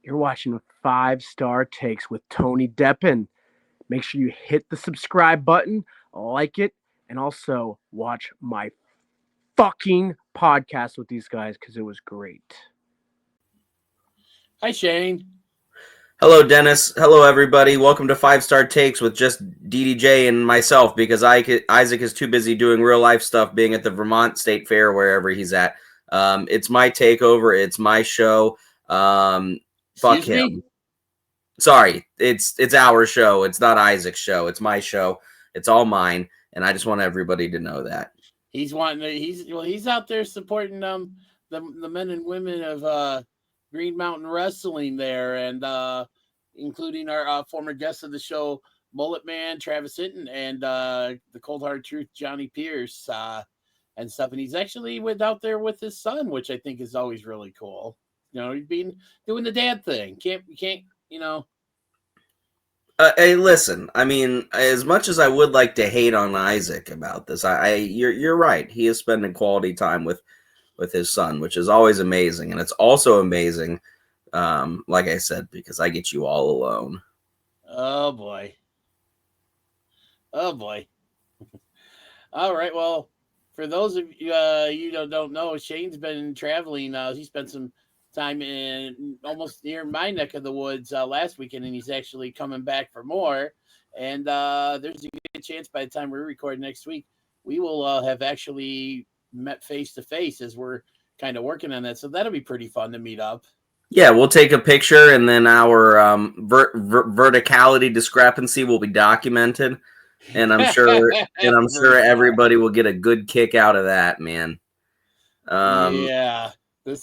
You're watching 5 Star Takes with Tony Deppen. Make sure you hit the subscribe button, like it, and also watch my fucking podcast with these guys because it was great. Hi, Shane. Hello, Dennis. Hello, everybody. Welcome to 5 Star Takes with just DDJ and myself because Isaac is too busy doing real life stuff, being at the Vermont State Fair, wherever he's at. It's my takeover. It's my show. Fuck Excuse him. me? Sorry, it's our show. It's not Isaac's show. It's my show. It's all mine, and I just want everybody to know that. He's out there supporting the men and women of Green Mountain Wrestling there, and including our former guest of the show, Mullet Man Travis Hinton, and the Cold Hard Truth Johnny Pierce and stuff. And he's actually out there with his son, which I think is always really cool. You know, he's been doing the dad thing. Can't you know? Hey, listen. I mean, as much as I would like to hate on Isaac about this, you're right. He is spending quality time with his son, which is always amazing, and it's also amazing, like I said, because I get you all alone. Oh boy. Oh boy. All right. Well, for those of you don't know, Shane's been traveling. He spent some time in almost near my neck of the woods last weekend, and he's actually coming back for more. And there's a good chance by the time we record next week, we will have actually met face to face as we're kind of working on that. So that'll be pretty fun to meet up. Yeah, we'll take a picture, and then our verticality discrepancy will be documented, and I'm sure everybody will get a good kick out of that, man. Yeah. I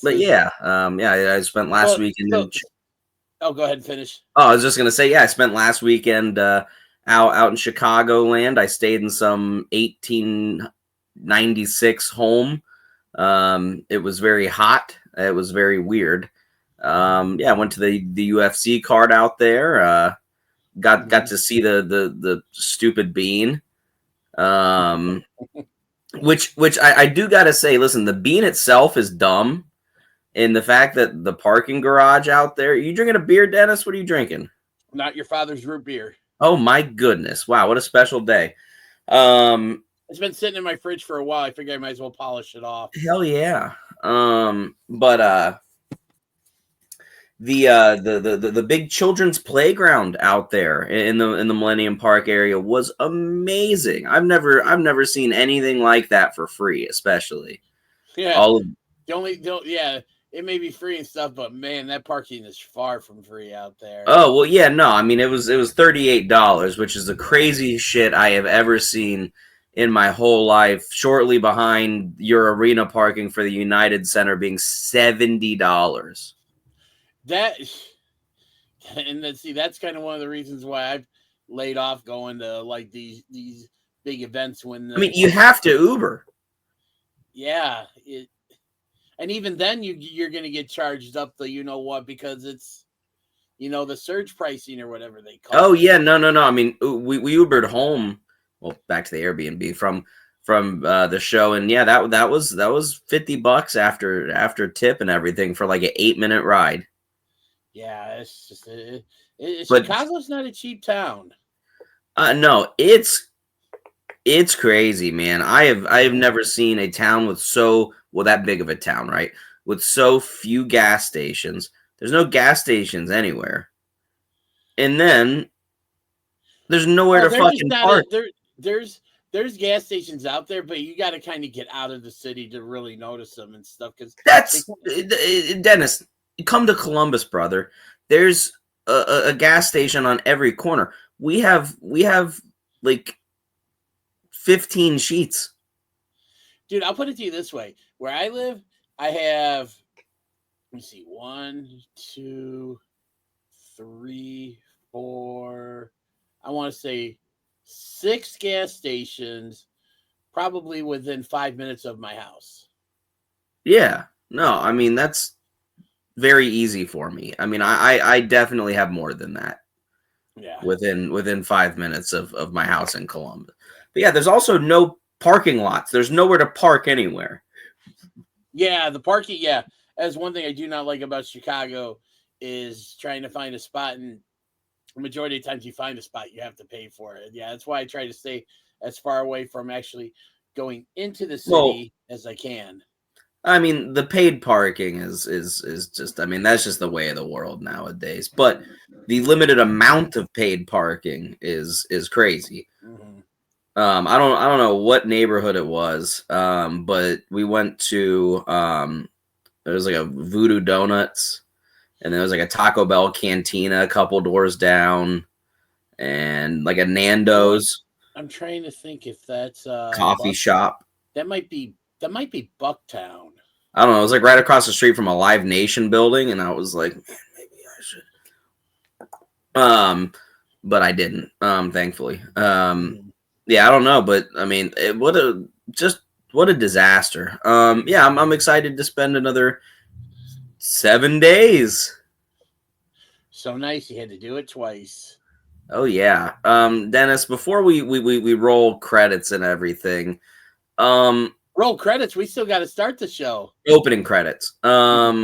spent last weekend. Go ahead and finish. Oh, I was just gonna say, I spent last weekend out in Chicagoland. I stayed in some 1896 home. It was very hot. It was very weird. I went to the UFC card out there. Got to see the stupid bean. Which I do gotta say, listen, the bean itself is dumb. And the fact that the parking garage out there, are you drinking a beer, Dennis? What are you drinking? Not your father's root beer. Oh my goodness. Wow, what a special day. It's been sitting in my fridge for a while. I figure I might as well polish it off. Hell yeah. The big children's playground out there in the Millennium Park area was amazing. I've never seen anything like that for free, especially. Yeah. It may be free and stuff, but man, that parking is far from free out there. Oh well, yeah, no, I mean it was $38, which is the craziest shit I have ever seen in my whole life. Shortly behind your arena parking for the United Center being $70. That's kind of one of the reasons why I've laid off going to like these big events. I mean, you have to Uber. Yeah, and even then you're going to get charged up the because it's the surge pricing or whatever they call it. Oh yeah, no. I mean, we Ubered home, well, back to the Airbnb from the show, and yeah, that was $50 after tip and everything for like an 8-minute ride. Yeah, it's just Chicago's not a cheap town. No, it's crazy, man. I have never seen a town with that big of a town, right? With so few gas stations. There's no gas stations anywhere. And then there's nowhere to fucking park. There's gas stations out there, but you got to kind of get out of the city to really notice them and stuff. Because Dennis, come to Columbus, brother. There's a gas station on every corner. We have like 15 sheets. Dude, I'll put it to you this way. Where I live, I have, let me see, 1, 2, 3, 4, I want to say 6 gas stations, probably within 5 minutes of my house. Yeah. No, I mean, that's very easy for me. I mean, I definitely have more than that. Yeah. Within 5 minutes of my house in Columbus. But yeah, there's also no parking lots. There's nowhere to park anywhere. Yeah, the parking, yeah. That's one thing I do not like about Chicago is trying to find a spot, and the majority of times you find a spot, you have to pay for it. Yeah, that's why I try to stay as far away from actually going into the city as I can. I mean, the paid parking is just, I mean, that's just the way of the world nowadays. But the limited amount of paid parking is crazy. Mm-hmm. I don't know what neighborhood it was, but we went to there was like a Voodoo Donuts, and there was like a Taco Bell Cantina a couple doors down, and like a Nando's. I'm trying to think if that's coffee shop. That might be Bucktown. I don't know. It was like right across the street from a Live Nation building, and I was like, man, maybe I should. But I didn't. Thankfully. Yeah, I don't know, but I mean, what a disaster. Yeah, I'm excited to spend another 7 days. So nice, you had to do it twice. Oh yeah. Dennis, before we roll credits and everything, roll credits. We still got to start the show. Opening credits. What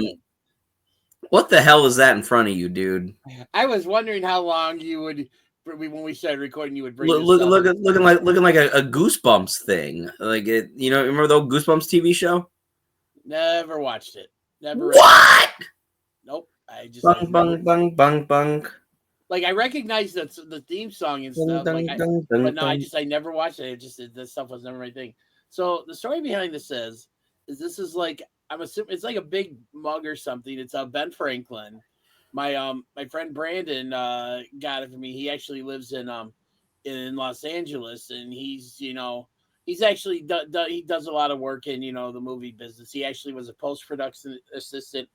the hell is that in front of you, dude? I was wondering how long you would, when we started recording, you would bring looking like a Goosebumps thing. Like it, you know, remember the old Goosebumps TV show? Never watched it. Never. What? Nope. I just bung bung. Like I recognize the theme song and stuff. But no, I never watched it. It just this stuff was never my thing. So the story behind this is this is like, I'm assuming it's like a big mug or something. It's Ben Franklin. My friend Brandon got it for me. He actually lives in Los Angeles, and he's actually he does a lot of work in the movie business. He actually was a post-production assistant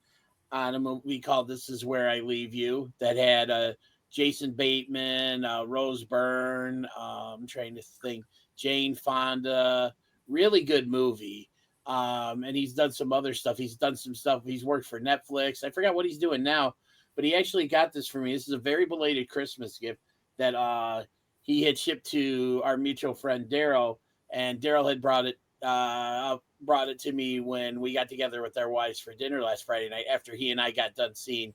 on a movie called This Is Where I Leave You that had Jason Bateman, Rose Byrne, I'm trying to think, Jane Fonda. Really good movie. And he's done some other stuff. He's done some stuff. He's worked for Netflix. I forgot what he's doing now, but he actually got this for me. This is a very belated Christmas gift that he had shipped to our mutual friend Daryl, and Daryl had brought it to me when we got together with our wives for dinner last Friday night after he and I got done seeing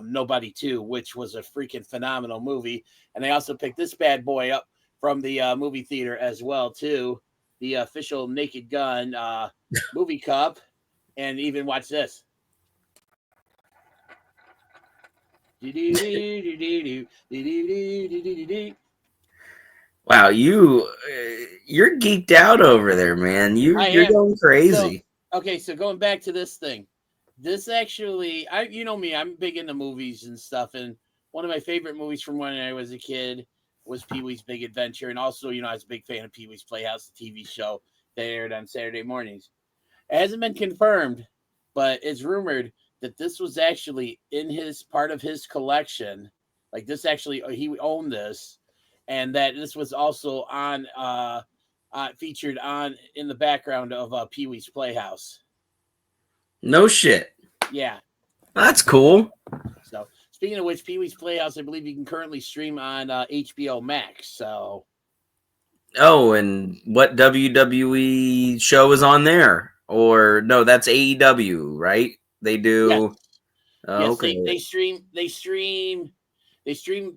Nobody 2, which was a freaking phenomenal movie. And I also picked this bad boy up from the movie theater as well too. The official Naked Gun movie cup, and even watch this. Wow, you're geeked out over there, man. You're going crazy. So going back to this thing, this actually, you know me, I'm big into movies and stuff, and one of my favorite movies from when I was a kid was Pee-wee's Big Adventure, and also, I was a big fan of Pee-wee's Playhouse, the TV show that aired on Saturday mornings. It hasn't been confirmed, but it's rumored that this was actually in part of his collection. Like this actually, he owned this, and that this was also featured in the background of Pee-wee's Playhouse. No shit. Yeah. That's cool. So speaking of which, Pee-wee's Playhouse, I believe you can currently stream on HBO Max. So. Oh, and what WWE show is on there? Or no, that's AEW, right? They do. Yes. Oh, okay. They stream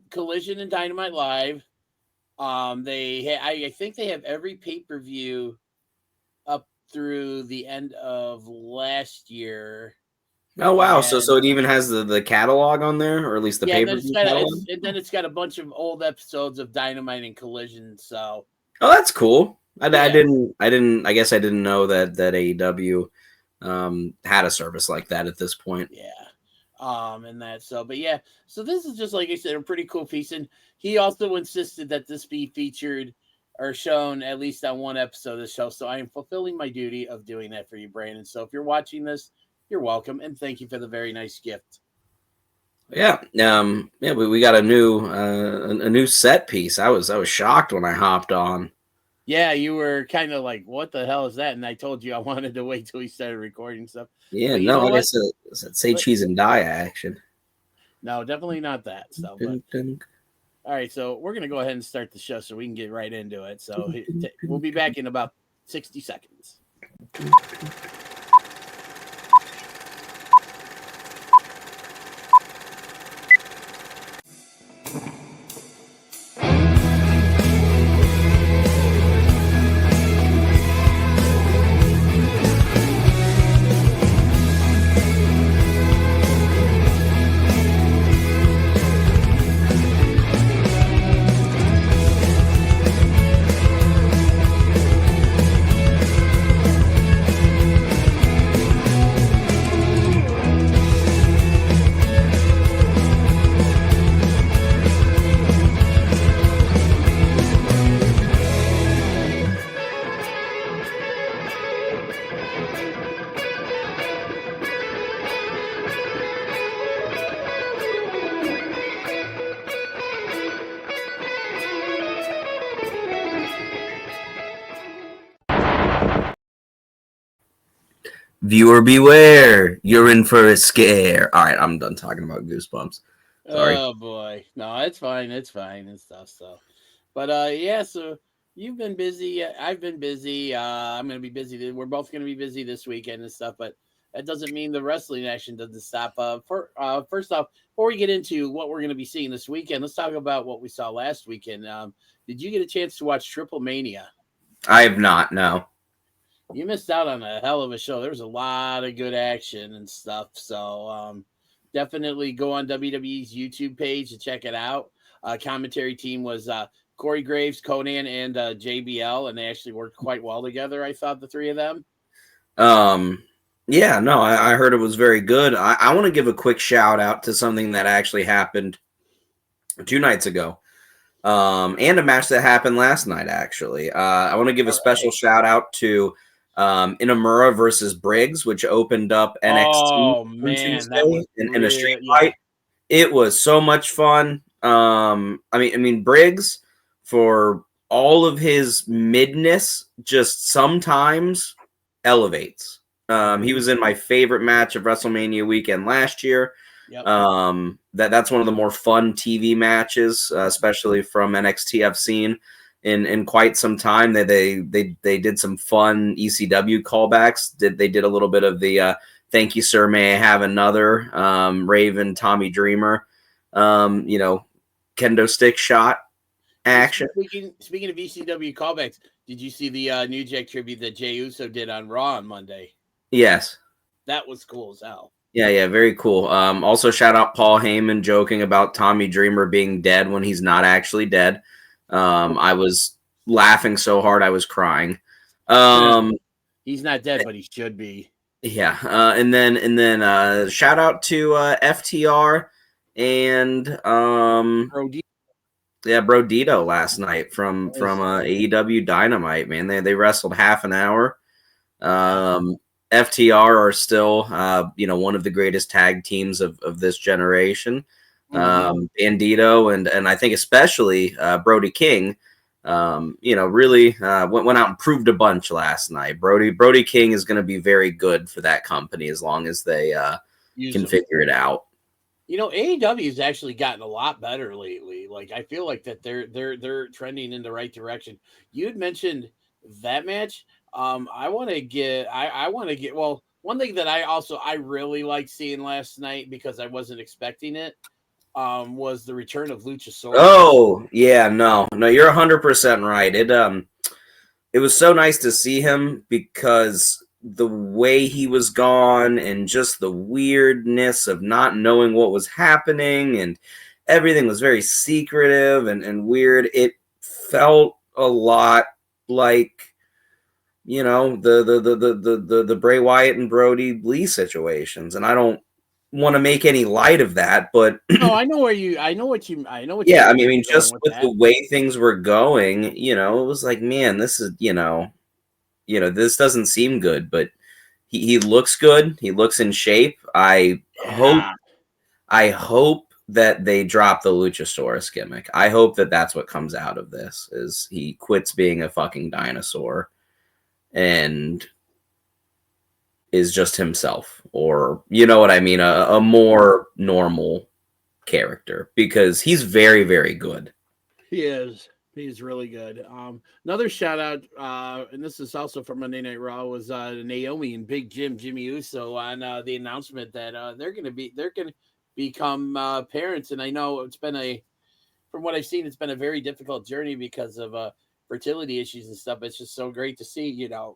Collision and Dynamite Live. I think they have every pay-per-view up through the end of last year. Oh wow! So it even has the catalog on there, or at least the pay-per-view catalog. And then it's got a bunch of old episodes of Dynamite and Collision. So. Oh, that's cool. I guess I didn't know that AEW had a service like that at this point. Yeah. And that, so this is just, like I said, a pretty cool piece. And he also insisted that this be featured or shown at least on one episode of the show. So I am fulfilling my duty of doing that for you, Brandon. So if you're watching this, you're welcome. And thank you for the very nice gift. Yeah. We got a new set piece. I was shocked when I hopped on. Yeah, you were kind of like, what the hell is that? And I told you I wanted to wait till we started recording stuff. Yeah, no, like I said, say cheese and die action. No, definitely not that. So, all right, so we're going to go ahead and start the show so we can get right into it. So we'll be back in about 60 seconds. Viewer beware, you're in for a scare. All right, I'm done talking about Goosebumps. Sorry. Oh boy, no, it's fine, and stuff. So, but yeah, so you've been busy. I've been busy. I'm gonna be busy. We're both gonna be busy this weekend and stuff. But that doesn't mean the wrestling action doesn't stop. First off, before we get into what we're gonna be seeing this weekend, let's talk about what we saw last weekend. Did you get a chance to watch Triplemania? I have not, no. You missed out on a hell of a show. There was a lot of good action and stuff. So definitely go on WWE's YouTube page to check it out. Commentary team was Corey Graves, Conan, and JBL, and they actually worked quite well together. I thought the three of them. Yeah, no, I heard it was very good. I want to give a quick shout out to something that actually happened 2 nights ago. And a match that happened last night, actually. I want to give a special shout out to Inamura versus Briggs, which opened up NXT Oh on man, Tuesday that was in a street yeah. fight. It was so much fun. I mean, Briggs, for all of his midness, just sometimes elevates. He was in my favorite match of WrestleMania weekend last year. Yep. That's one of the more fun TV matches, especially from NXT I've seen in quite some time. They did some fun ECW callbacks. They did a little bit of the "Thank you, sir, may I have another?" Raven, Tommy Dreamer, kendo stick shot action. Speaking of ECW callbacks, did you see the New Jack tribute that Jey Uso did on Raw on Monday? Yes. That was cool as hell. Yeah, very cool. Also, shout out Paul Heyman joking about Tommy Dreamer being dead when he's not actually dead. I was laughing so hard I was crying. He's not dead, but he should be. Yeah, and then shout out to FTR and Bro Dito last night from AEW Dynamite. Man, they wrestled half an hour. FTR are still, one of the greatest tag teams of this generation. Bandito and I think especially Brody King, really went out and proved a bunch last night. Brody King is going to be very good for that company as long as they can figure it out. AEW has actually gotten a lot better lately. Like I feel like that they're trending in the right direction. You had mentioned that match. I want to get well, one thing that I really liked seeing last night because I wasn't expecting it was the return of Luchasaurus. Oh, yeah, no, you're 100% right. It was so nice to see him because the way he was gone and just the weirdness of not knowing what was happening and everything was very secretive and weird. It felt a lot like the Bray Wyatt and Brody Lee situations, and I don't want to make any light of that, but no, I know what you. Yeah, I mean, just with the way things were going, it was like, man, this is, this doesn't seem good, but he looks good. He looks in shape. I hope that they drop the Luchasaurus gimmick. I hope that that's what comes out of this is he quits being a fucking dinosaur and is just himself, or you know what I mean, a more normal character, because he's very, very good. He is. He's really good. Another shout out, and this is also from Monday Night Raw, was Naomi and Big Jimmy Uso on the announcement that they're going to become parents. And I know from what I've seen, it's been a very difficult journey because of fertility issues and stuff. It's just so great to see, the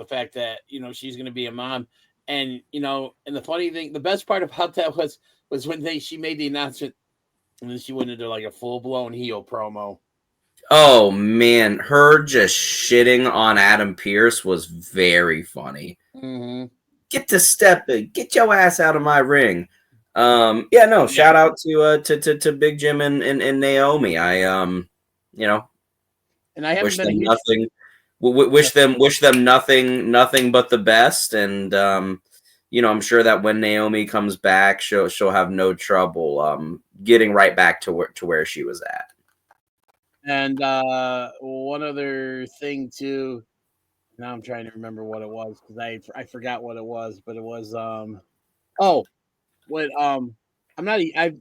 fact that she's going to be a mom, and and the funny thing, the best part about that was when she made the announcement. And then she went into like a full-blown heel promo. Oh, man. Her just shitting on Adam Pearce was very funny. Mm-hmm. Get to stepping. Get your ass out of my ring. Shout out to Big Jim and Naomi. And I haven't wish been them nothing. Wish them nothing but the best. And I'm sure that when Naomi comes back, she'll have no trouble getting right back to where she was at. And one other thing too, Now I'm trying to remember what it was because I forgot what it was, but it was I've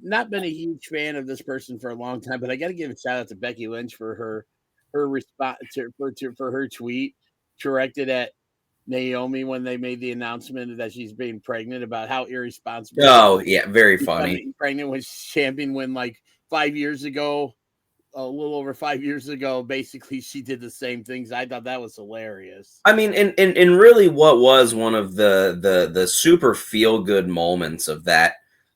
not been a huge fan of this person for a long time, but I got to give a shout out to Becky Lynch for her response for her tweet directed at Naomi when they made the announcement that she's being pregnant about how irresponsible. Oh yeah, very funny. Pregnant with champion when like 5 years ago, a little over 5 years ago, basically she did the same things. I thought that was hilarious. I mean, and really, what was one of the super feel good moments of that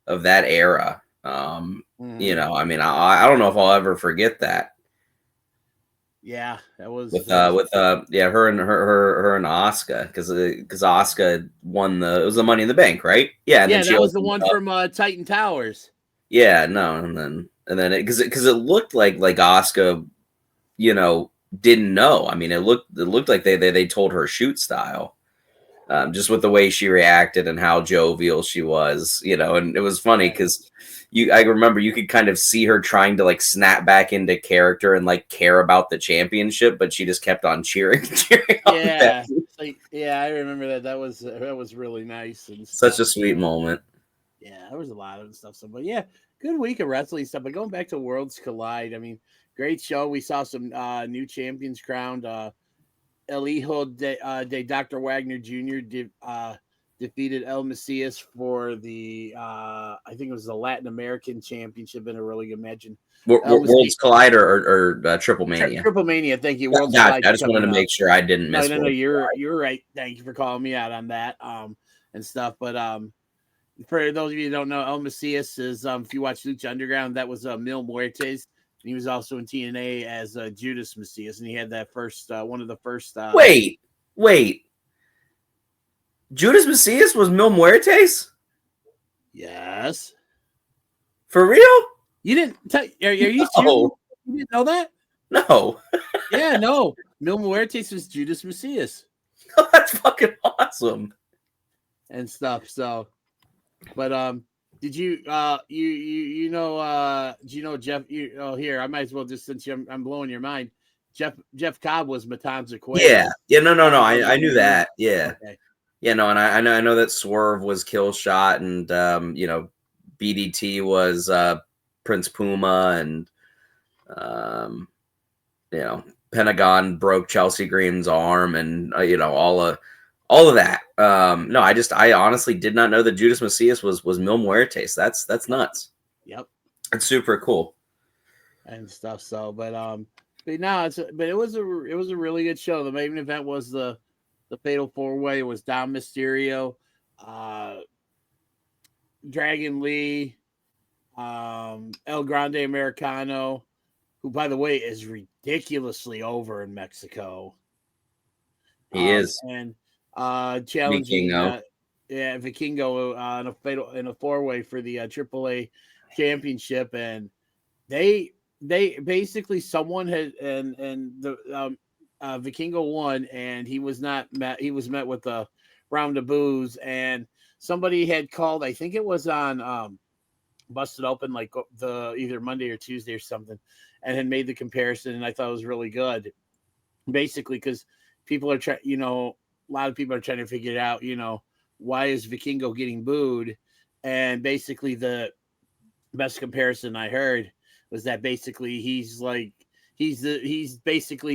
era? You know, I mean, I don't know if I'll ever forget that. Yeah, that was with her and Asuka because Asuka won it was the Money in the Bank, right? Yeah, and yeah, then she that was the one from Titan Towers. Yeah, no, and then because it looked like Asuka, you know, didn't know. I mean, it looked like they told her shoot style, just with the way she reacted and how jovial she was, you know, and it was funny because. I remember you could kind of see her trying to like snap back into character and like care about the championship, but she just kept on cheering. Yeah, I remember that. That was really nice and such a sweet moment. Yeah, there was a lot of stuff. So, but yeah, good week of wrestling stuff. But going back to Worlds Collide, I mean, great show. We saw some new champions crowned. El Hijo de Dr. Wagner Jr. Defeated El Macias for the I think it was the Latin American Championship in a really good match. Worlds Collide or Triplemania? Triplemania, thank you. Worlds Collide. I just wanted to make sure I didn't miss. No, you're right. Thank you for calling me out on that and stuff. But for those of you who don't know, El Macias is if you watch Lucha Underground, that was Mil Muertes. He was also in TNA as Judas Macias, and he had that first one of the first. Wait. Judas Macias was Mil Muertes? Yes. For real? You didn't? Are you serious? You didn't know that? No. Yeah, no. Mil Muertes was Judas Macias. Oh, that's fucking awesome. And stuff. So, but did you you know do you know Jeff? Here I might as well just since I'm blowing your mind. Jeff Cobb was Matanza Cuevas. Yeah. No. I knew that. Yeah. Okay. Yeah, no, and I know that Swerve was Kill Shot, and you know, BDT was Prince Puma, and you know, Pentagon broke Chelsea Green's arm, and you know, all of that. No, I honestly did not know that Judas Macias was Mil Muertes. That's nuts. Yep, it's super cool and stuff. So, but it was a really good show. The main event was the Fatal 4-Way. It was Dom Mysterio, Dragon Lee, El Grande Americano, who, by the way, is ridiculously over in Mexico. He is. And challenging Vikingo in a 4-way for the AAA championship. And they basically someone had and the Vikingo won, and he was met with a round of boos, and somebody had called, I think it was on Busted Open, like the either Monday or Tuesday or something, and had made the comparison, and I thought it was really good. Basically, because people are trying, a lot of people are trying to figure it out, why is Vikingo getting booed? And basically the best comparison I heard was that basically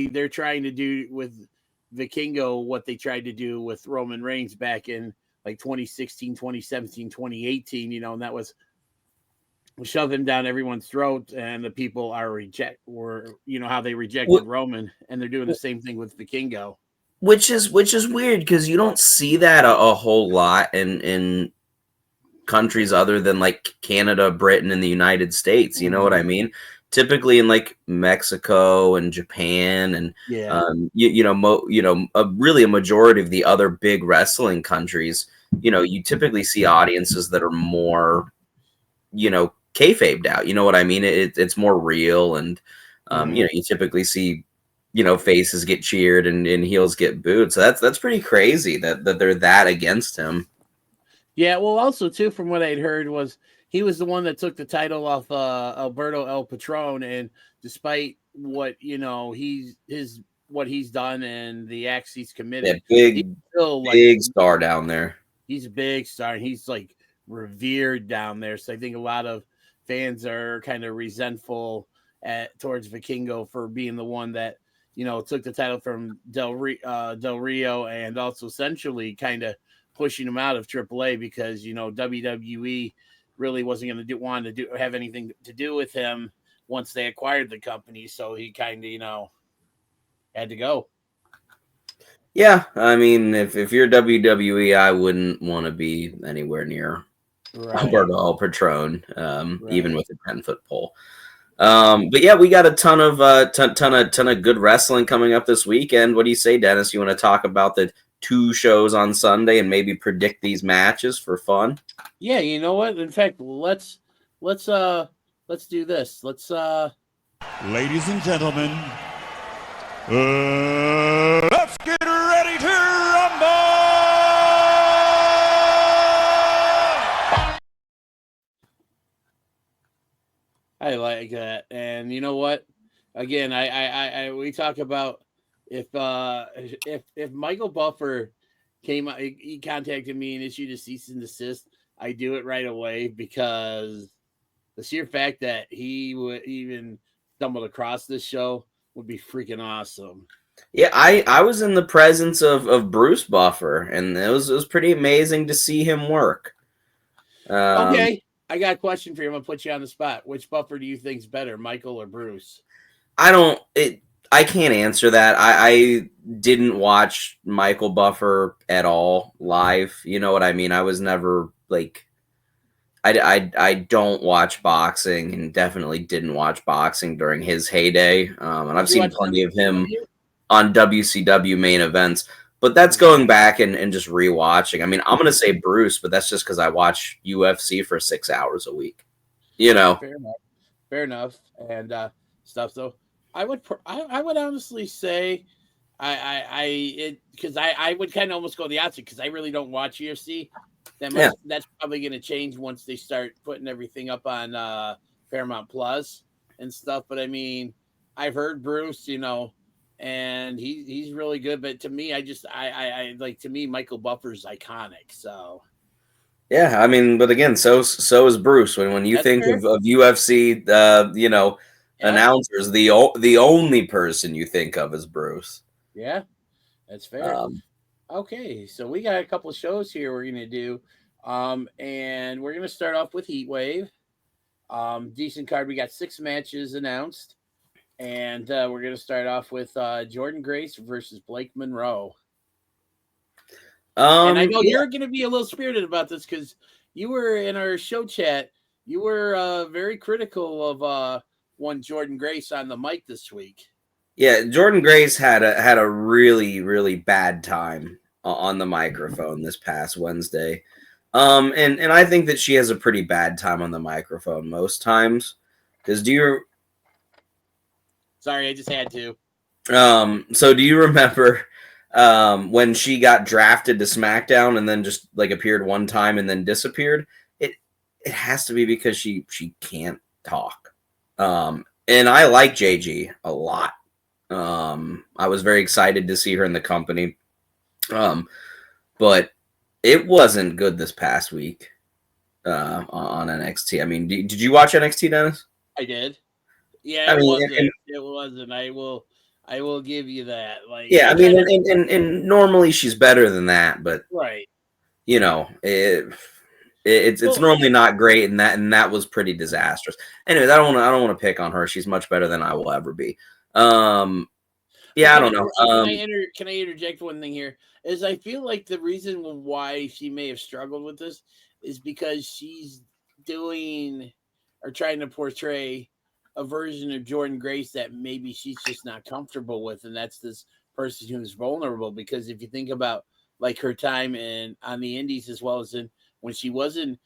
they're trying to do with Vikingo what they tried to do with Roman Reigns back in like 2016, 2017, 2018, and that was shove him down everyone's throat, and the people how they rejected Roman, and they're doing the same thing with Vikingo. Which is weird because you don't see that a whole lot in countries other than like Canada, Britain, and the United States. You know what I mean? Typically in like Mexico and Japan and really a majority of the other big wrestling countries, you typically see audiences that are more, kayfabed out. You know what I mean? It's more real, and you typically see, faces get cheered and heels get booed. So that's pretty crazy that they're that against him. Yeah, well, also too, from what I'd heard was he was the one that took the title off Alberto El Patron, and despite what his what he's done and the acts he's Yeah, committed. big, He's still big star down there. He's a big star, and he's like revered down there. So I think a lot of fans are kind of resentful towards Vikingo for being the one that took the title from Del Rio, and also essentially kind of pushing him out of AAA because WWE really wasn't going to want to have anything to do with him once they acquired the company. So he kind of had to go. Yeah, I mean, if you're WWE, I wouldn't want to be anywhere near Alberto El Patron, even with a 10-foot pole. But yeah, we got a ton of good wrestling coming up this weekend. What do you say, Dennis? You want to talk about the 2 shows on Sunday and maybe predict these matches for fun? Yeah, you know what? In fact, let's do this. Ladies and gentlemen, let's get ready to rumble! I like that. And you know what? Again, we talk about if Michael Buffer he contacted me and issued a cease and desist, I do it right away, because the sheer fact that he would even stumble across this show would be freaking awesome. Yeah, I was in the presence of Bruce Buffer, and it was pretty amazing to see him work. Okay, I got a question for you. I'm gonna put you on the spot. Which Buffer do you think's better, Michael or Bruce? I can't answer that. I didn't watch Michael Buffer at all live. You know what I mean? I was never like, I don't watch boxing, and definitely didn't watch boxing during his heyday. And I've seen plenty of him on WCW main events, but that's going back and just rewatching. I mean, I'm gonna say Bruce, but that's just because I watch UFC for 6 hours a week. Fair enough, and stuff. So I would honestly say because I would kind of almost go the opposite, because I really don't watch UFC. That's probably going to change once they start putting everything up on Paramount Plus and stuff. But I mean, I've heard Bruce, and he's really good. But to me, to me, Michael Buffer's iconic. So. Yeah, I mean, but again, so is Bruce. When you think of UFC, announcers, the only person you think of is Bruce. Yeah, that's fair. Okay, so we got a couple of shows here we're gonna do, and we're gonna start off with Heatwave. Decent card. We got 6 matches announced, and we're gonna start off with Jordan Grace versus Blake Monroe. And I know you're going to be a little spirited about this, because you were in our show chat. You were very critical of one Jordan Grace on the mic this week. Yeah, Jordan Grace had a really, really bad time on the microphone this past Wednesday. And I think that she has a pretty bad time on the microphone most times. Because Sorry, I just had to. So do you remember when she got drafted to SmackDown and then just like appeared one time and then disappeared? It has to be because she can't talk. And I like JG a lot. I was very excited to see her in the company. But it wasn't good this past week on NXT. I mean, did you watch NXT, Dennis? I did. Yeah, it wasn't. I will give you that. I mean, and normally she's better than that, but right. It's normally not great, and that was pretty disastrous. Anyways, I don't want to pick on her. She's much better than I will ever be. I don't know. Can I interject one thing here? Is I feel like the reason why she may have struggled with this is because she's doing or trying to portray a version of Jordan Grace that maybe she's just not comfortable with, and that's this person who's vulnerable. Because if you think about like her time on the Indies, as well as when she was in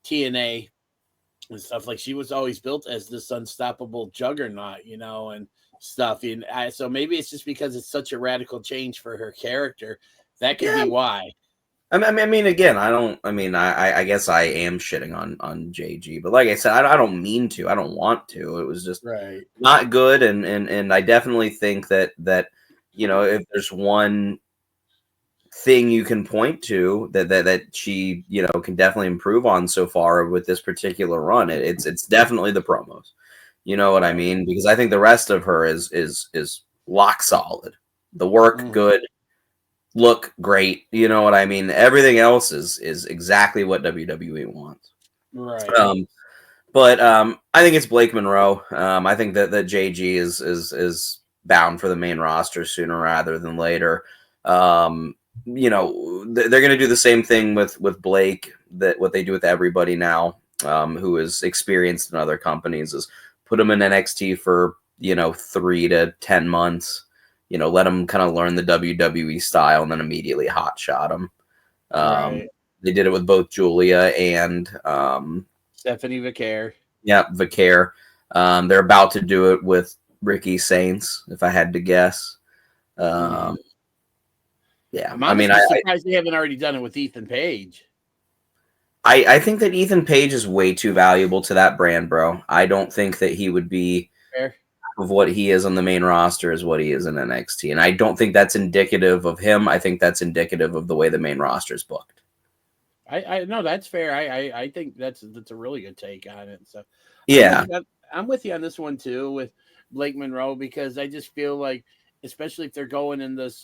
TNA and stuff, like she was always built as this unstoppable juggernaut, and stuff. And so maybe it's just because it's such a radical change for her character. That could be why. I mean, again, I guess I am shitting on JG, but like I said, I don't mean to. I don't want to. It was just not good, and I definitely think that if there's one thing you can point to that she can definitely improve on so far with this particular run, it's definitely the promos. You know what I mean? Because I think the rest of her is lock solid. The work good, look great. You know what I mean? Everything else is exactly what WWE wants. Right. But I think it's Blake Monroe. I think that JG is bound for the main roster sooner rather than later. They're going to do the same thing with Blake that what they do with everybody now, who is experienced in other companies, is put him in NXT for 3 to 10 months. Let him kind of learn the WWE style and then immediately hot shot him. Right. They did it with both Julia and Stephanie Vicaire. Yeah, Vicaire. They're about to do it with Ricky Saints, if I had to guess. Yeah, I'm honestly surprised they haven't already done it with Ethan Page. I think that Ethan Page is way too valuable to that brand, bro. I don't think that he would be Fair. Of what he is on the main roster is what he is in NXT, and I don't think that's indicative of him. I think that's indicative of the way the main roster is booked. I know that's fair. I think that's a really good take on it. So yeah, I'm with you on this one too with Blake Monroe, because I just feel like, especially if they're going in this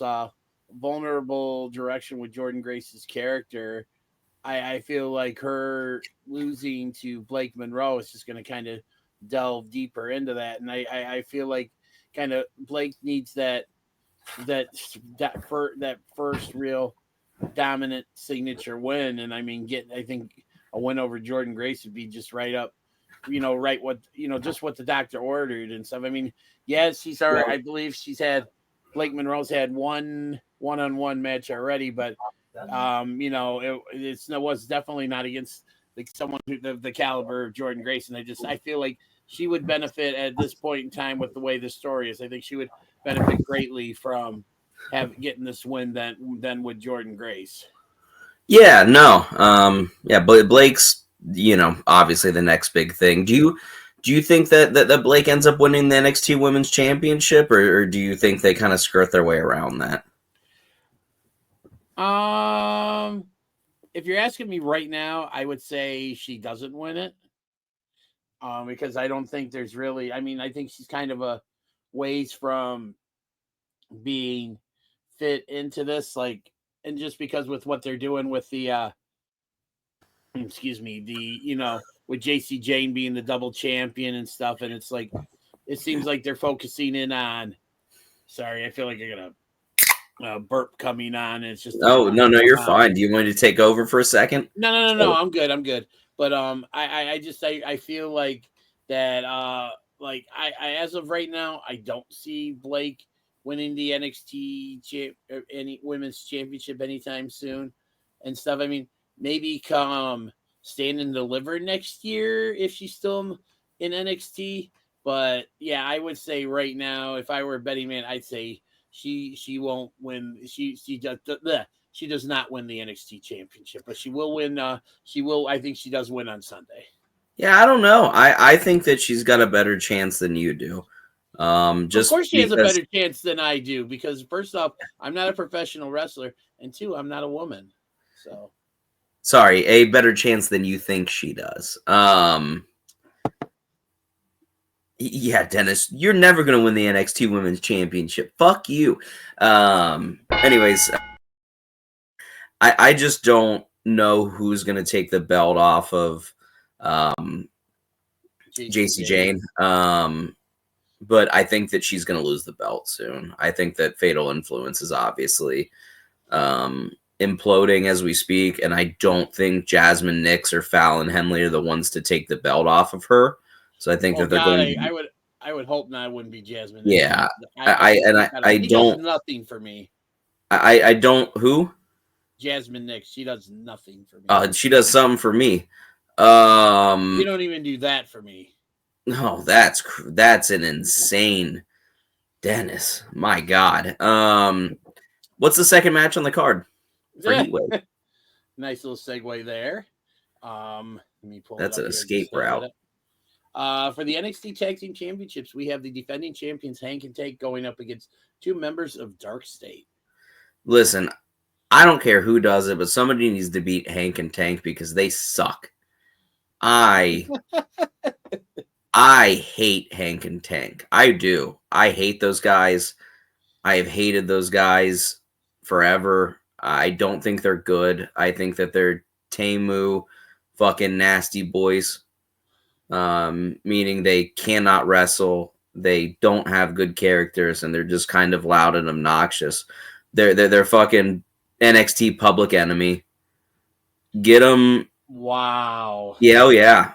vulnerable direction with Jordan Grace's character, I feel like her losing to Blake Monroe is just going to kind of delve deeper into that, and I feel like kind of Blake needs that first real dominant signature win, and I mean, I think a win over Jordan Grace would be just right up, right what just what the doctor ordered and stuff. I mean, yes, she's already. I believe Blake Monroe's had one-on-one match already, but it was definitely not against someone the caliber of Jordan Grace, and I feel like she would benefit at this point in time with the way the story is. I think she would benefit greatly from getting this win than with Jordan Grace. Yeah, no. Blake's, obviously the next big thing. Do you think that Blake ends up winning the NXT Women's Championship, or do you think they kind of skirt their way around that? If you're asking me right now, I would say she doesn't win it. Because I don't think there's really, I think she's kind of a ways from being fit into this, and just because with what they're doing with the with JC Jane being the double champion and stuff, and it's like it seems like they're focusing in on. Sorry, I feel like you're gonna burp coming on. And it's just no, you're fine. Do you want me to take over for a second? No. I'm good. But I feel like that I as of right now, I don't see Blake winning the NXT any women's championship anytime soon and stuff. I mean, maybe come Stand and Deliver next year if she's still in NXT. But yeah, I would say right now, if I were a betting man, I'd say she won't win. She does not win the NXT championship, but she will win. I think she does win on Sunday. Yeah, I don't know. I think that she's got a better chance than you do. Of course she has a better chance than I do, because first off, I'm not a professional wrestler, and two, I'm not a woman. So sorry, a better chance than you think she does. Yeah, Dennis, you're never gonna win the NXT Women's Championship. Fuck you. Anyways, I just don't know who's gonna take the belt off of JC Jane. But I think that she's gonna lose the belt soon. I think that Fatal Influence is obviously imploding as we speak, and I don't think Jasmine Nix or Fallon Henley are the ones to take the belt off of her. So I think that they're going. I would hope not. It wouldn't be Jasmine. Yeah, I don't. Does nothing for me. I don't. Who? Jasmine Nix. She does nothing for me. She does something for me. You don't even do that for me. No, that's an insane Dennis. My God. What's the second match on the card for Heatwave? Nice little segue there. Let me pull. That's an escape route. For the NXT Tag Team Championships, we have the defending champions Hank and Tank going up against 2 members of Dark State. Listen, I don't care who does it, but somebody needs to beat Hank and Tank because they suck. I hate Hank and Tank. I do. I hate those guys. I have hated those guys forever. I don't think they're good. I think that they're Temu fucking nasty boys. Meaning they cannot wrestle. They don't have good characters, and they're just kind of loud and obnoxious. They're fucking NXT Public Enemy. Get them. Wow. Yeah, oh yeah.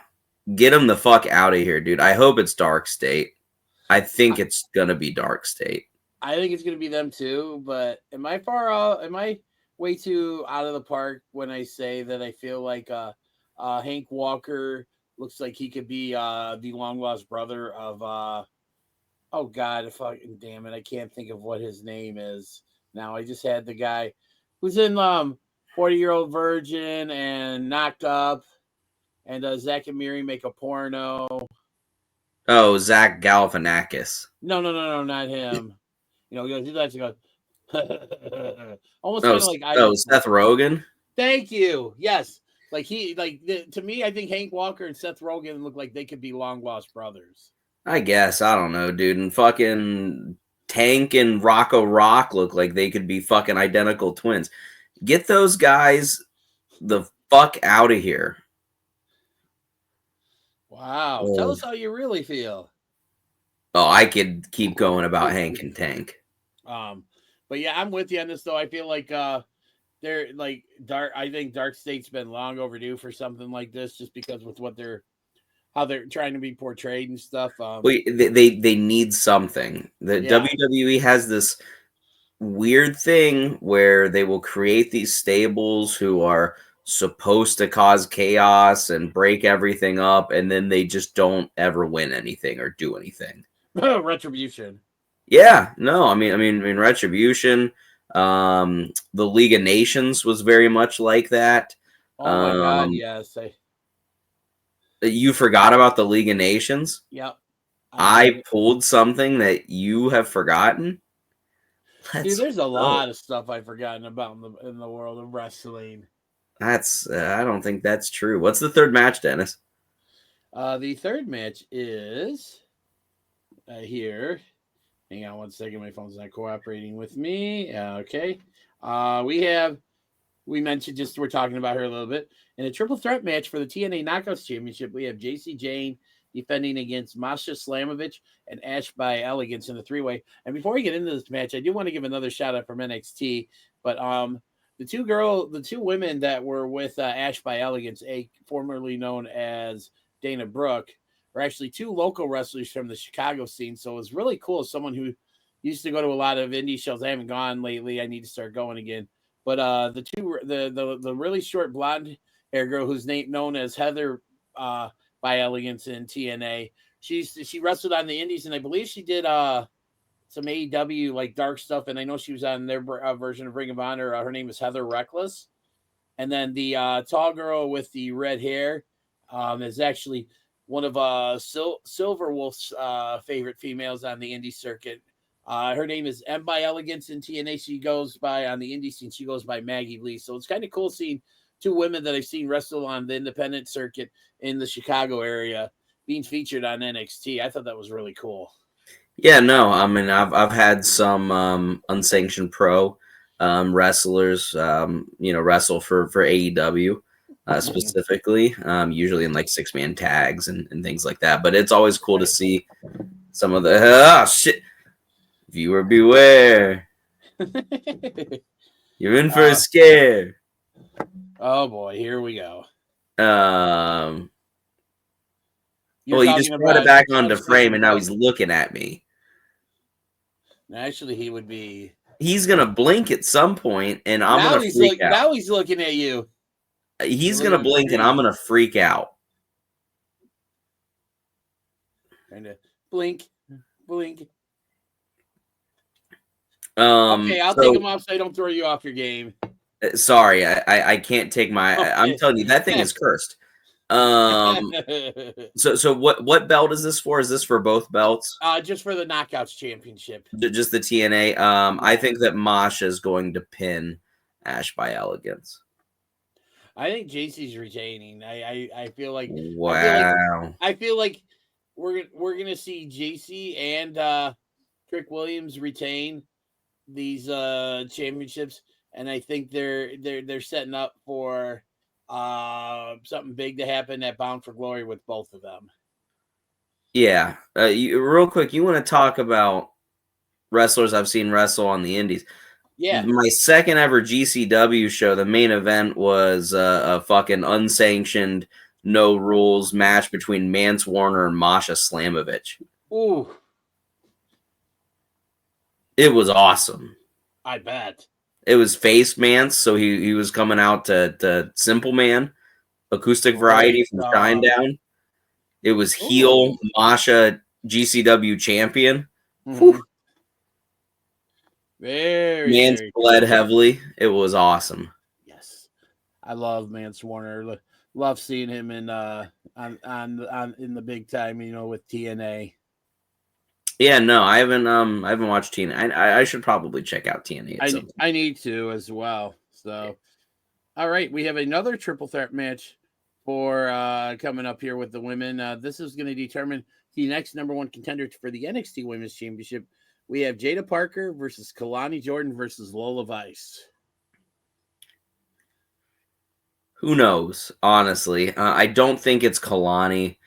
Get them the fuck out of here, dude. I hope it's Dark State. I think it's gonna be Dark State. I think it's gonna be them too. But am I far out? Am I way too out of the park when I say that I feel like Hank Walker looks like he could be the long lost brother of oh god, fucking damn it, I can't think of what his name is now. I just had the guy who's in 40-Year-Old Virgin and Knocked Up, and Zach and Miri Make a Porno. Oh, Zach Galifianakis. No, not him. He likes to go almost kind of like Seth Rogen. Thank you. Yes. To me, I think Hank Walker and Seth Rogen look like they could be long lost brothers. I guess. I don't know, dude. And fucking Tank and Rocco Rock look like they could be fucking identical twins. Get those guys the fuck out of here. Wow. Oh. Tell us how you really feel. Oh, I could keep going about Hank and Tank. But yeah, I'm with you on this though. I feel like they're like Dark. I think Dark State's been long overdue for something like this, just because with how they're trying to be portrayed and stuff. They need something. The WWE has this weird thing where they will create these stables who are supposed to cause chaos and break everything up, and then they just don't ever win anything or do anything. Retribution. Yeah, no, I mean, Retribution. The League of Nations was very much like that. Oh my god, yes. You forgot about the League of Nations? Yep. I pulled something that you have forgotten. Dude, there's a lot of stuff I've forgotten about in the world of wrestling. That's I don't think that's true. What's the third match, Dennis? The third match is here. Hang on one second. My phone's not cooperating with me. Okay. We mentioned we're talking about her a little bit. In a triple threat match for the TNA Knockouts Championship, we have JC Jane defending against Masha Slamovich and Ash by Elegance in the 3-way. And before we get into this match, I do want to give another shout out from NXT. But the two women that were with Ash by Elegance, formerly known as Dana Brooke, are actually 2 local wrestlers from the Chicago scene. So it was really cool. Someone who used to go to a lot of indie shows. I haven't gone lately. I need to start going again. But the really short blonde hair girl who's known as Heather by Elegance in TNA, she wrestled on the indies, and I believe she did some AEW like dark stuff. And I know she was on their version of Ring of Honor. Her name is Heather Reckless. And then the tall girl with the red hair is actually one of Silver Wolf's favorite females on the indie circuit. Her name is M by Elegance in TNA. She goes by, on the indie scene, she goes by Maggie Lee. So it's kind of cool seeing 2 women that I've seen wrestle on the independent circuit in the Chicago area being featured on NXT. I thought that was really cool. Yeah, no, I mean, I've had some unsanctioned pro wrestlers, wrestle for AEW. Specifically, usually in like 6-man tags and things like that. But it's always cool to see some of the shit. Viewer beware. You're in for a scare. Oh boy, here we go. Well, you just brought it back onto frame, and now he's looking at me. Actually, he would be. He's gonna blink at some point, and I'm gonna freak out. Now he's looking at you. He's gonna blink, and I'm gonna freak out. Trying to blink. Okay, I'll take him off so I don't throw you off your game. Sorry, I can't take my. I'm telling you, that thing is cursed. So what belt is this for? Is this for both belts? Just for the Knockouts Championship. Just the TNA. I think that Masha is going to pin Ash by elegance. I think JC's retaining. I feel like wow. I feel like we're gonna see JC and Trick Williams retain these championships, and I think they're setting up for something big to happen at Bound for Glory with both of them. Yeah. Real quick, you want to talk about wrestlers I've seen wrestle on the indies? Yeah. My second ever GCW show, the main event was a fucking unsanctioned, no rules match between Mance Warner and Masha Slamovich. Ooh. It was awesome. I bet. It was face Mance, so he was coming out to Simple Man, acoustic variety from Shinedown. It was heel Masha GCW champion. Mm-hmm. Very Mance bled heavily. It was awesome. Yes, I love Mance Warner. Love seeing him in on in the big time. With TNA. Yeah, no, I haven't watched TNA. I should probably check out TNA. I need to as well. So, all right, we have another triple threat match for coming up here with the women. This is going to determine the next number one contender for the NXT Women's Championship. We have Jada Parker versus Kalani Jordan versus Lola Vice. Who knows? Honestly, I don't think it's Kalani.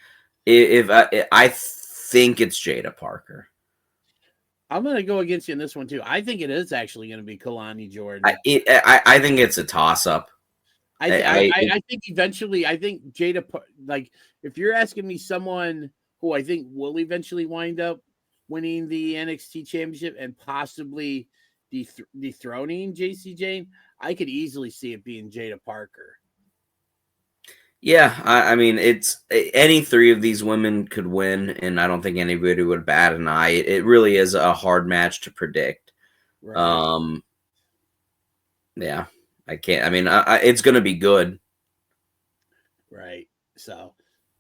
I think it's Jada Parker. I'm going to go against you in this one too. I think it is actually going to be Kalani Jordan. I think it's a toss up. I think eventually. I think Jada, like, if you're asking me someone who I think will eventually wind up winning the NXT Championship and possibly dethroning JC Jane, I could easily see it being Jada Parker. Yeah, I mean, it's any three of these women could win, and I don't think anybody would bat an eye. It really is a hard match to predict. Right. Yeah, I can't. I mean, it's going to be good. Right. So,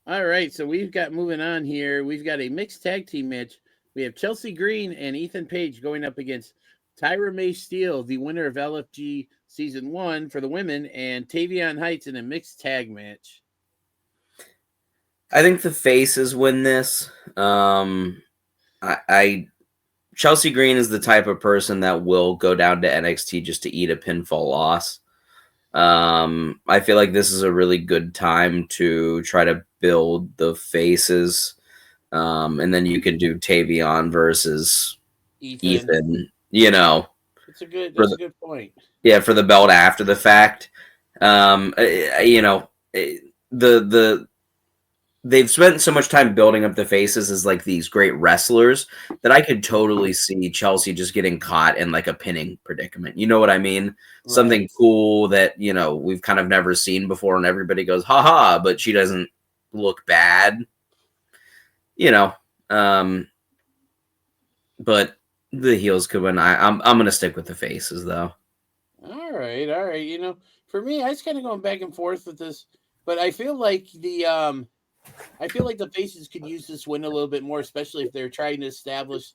all right. So we've got moving on here. We've got a mixed tag team match. We have Chelsea Green and Ethan Page going up against Tyra May Steele, the winner of LFG Season 1 for the women, and Tavion Heights in a mixed tag match. I think the faces win this. Chelsea Green is the type of person that will go down to NXT just to eat a pinfall loss. I feel like this is a really good time to try to build the faces. And then you can do Tavion versus Ethan. It's a good point. Yeah, for the belt after the fact. They've spent so much time building up the faces as like these great wrestlers that I could totally see Chelsea just getting caught in like a pinning predicament. You know what I mean? Right. Something cool that, we've kind of never seen before and everybody goes, haha, but she doesn't look bad. But the heels could win. I'm going to stick with the faces though. All right. For me, I was kind of going back and forth with this, but I feel like the faces could use this win a little bit more, especially if they're trying to establish,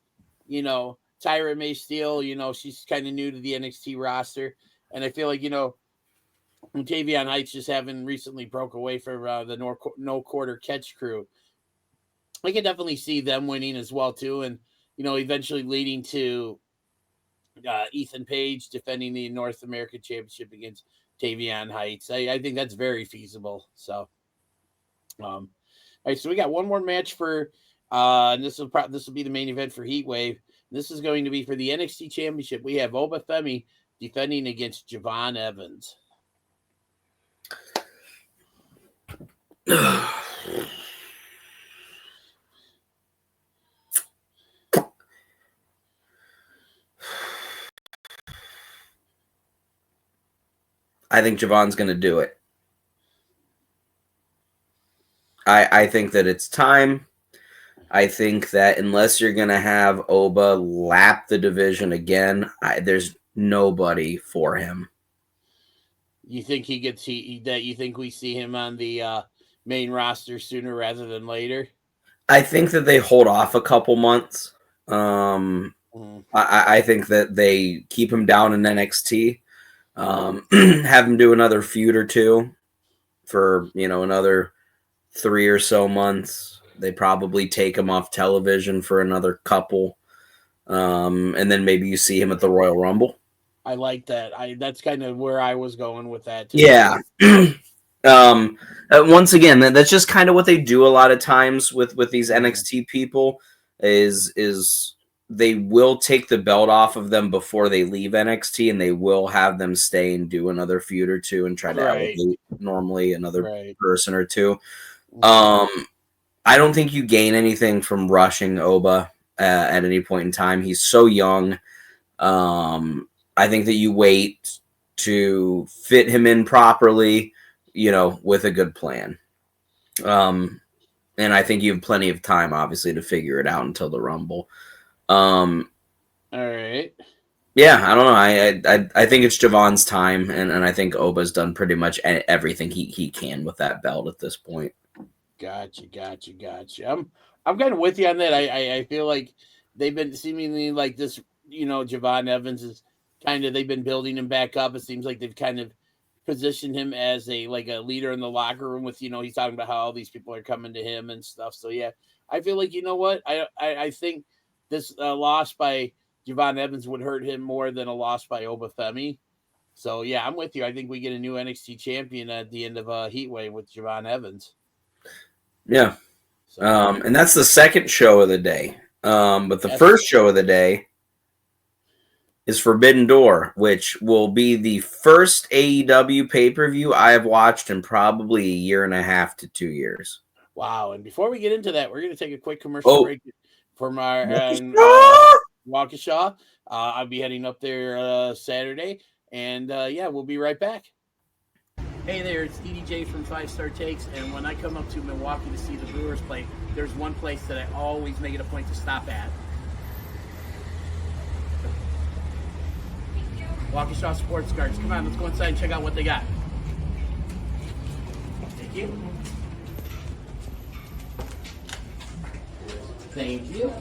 Tyra May Steele, she's kind of new to the NXT roster. And I feel like, Tavion Heights just having recently broke away from the No Quarter Catch crew. I can definitely see them winning as well too, and eventually leading to Ethan Page defending the North American Championship against Tavion Heights. I think that's very feasible. So, all right, so we got one more match for, and this will be the main event for Heatwave. This is going to be for the NXT Championship. We have Oba Femi defending against Javon Evans. I think Javon's going to do it. I think that it's time. I think that unless you're going to have Oba lap the division again, there's nobody for him. You think he gets that? You think we see him on the main roster sooner rather than later? I think that they hold off a couple months. I think that they keep him down in NXT, have him do another feud or two for, another 3 or so months. They probably take him off television for another couple. And then maybe you see him at the Royal Rumble. I like that. That's kind of where I was going with that too. Yeah. Once again, that's just kind of what they do a lot of times with these NXT people is they will take the belt off of them before they leave NXT, and they will have them stay and do another feud or two and try to elevate normally another person or two. I don't think you gain anything from rushing Oba at any point in time. He's so young. I think that you wait to fit him in properly, with a good plan. And I think you have plenty of time, obviously, to figure it out until the Rumble. All right. Yeah, I don't know. I think it's Javon's time, and I think Oba's done pretty much everything he can with that belt at this point. Gotcha. I'm kind of with you on that. I feel like they've been seemingly like this, Javon Evans is they've been building him back up. It seems like they've kind of positioned him as a leader in the locker room with, he's talking about how all these people are coming to him and stuff. So yeah, I feel like, I think this loss by Javon Evans would hurt him more than a loss by Obafemi. So yeah, I'm with you. I think we get a new NXT champion at the end of Heatwave with Javon Evans. Yeah. So, and that's the second show of the day. But the first show of the day is Forbidden Door, which will be the first AEW pay-per-view I have watched in probably a year and a half to 2 years. Wow. And before we get into that, we're going to take a quick commercial break from our Waukesha. I'll be heading up there Saturday. And we'll be right back. Hey there, it's DDJ from 5 Star Takes, and when I come up to Milwaukee to see the Brewers play, there's one place that I always make it a point to stop at. Waukesha Sports Cards. Come on, let's go inside and check out what they got. Thank you. Thank you.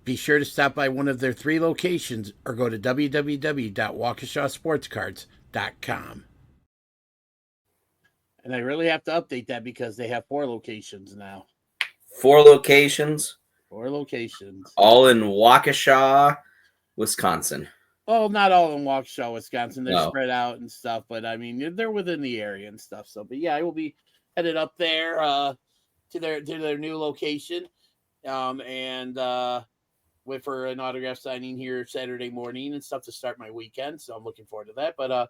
Be sure to stop by one of their 3 locations or go to www.waukeshasportscards.com. And I really have to update that because they have 4 locations now. 4 locations? 4 locations. All in Waukesha, Wisconsin. Well, not all in Waukesha, Wisconsin. They're spread out and stuff, but I mean, they're within the area and stuff. So, but yeah, I will be headed up there to their new location. Wait for an autograph signing here Saturday morning and stuff to start my weekend. So I'm looking forward to that. But